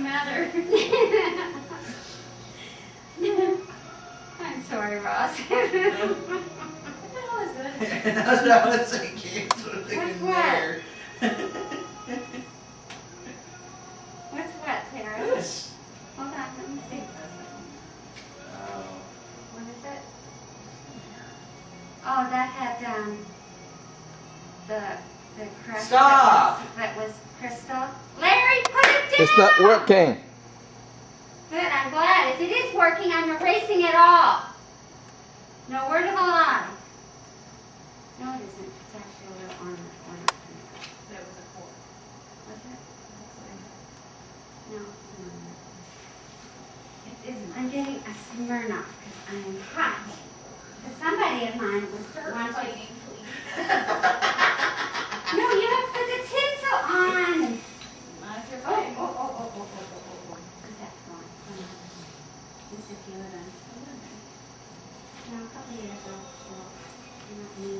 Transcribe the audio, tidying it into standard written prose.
mother. I'm sorry, Ross. What the hell is this? That's what I was thinking. That's what I'm thinking there. What's what, Tara? This. Hold on, let me see. Oh. What is it? Oh, that had the crush. Stop! That was crystal. Larry, put it down! It's not working. Good, I'm glad. If it is working, I'm erasing it all. No word of a lie. No, it isn't. It's actually a little ornament. That was a 4. Was it? No. It isn't. I'm getting a Smirnoff because I am hot. Because somebody of mine was Start wanting. fighting, please. No, you have to put the tinsel on. Not if you're Oh. fighting. Is that fine? Just a few of them. No, a couple years ago. Well, not me.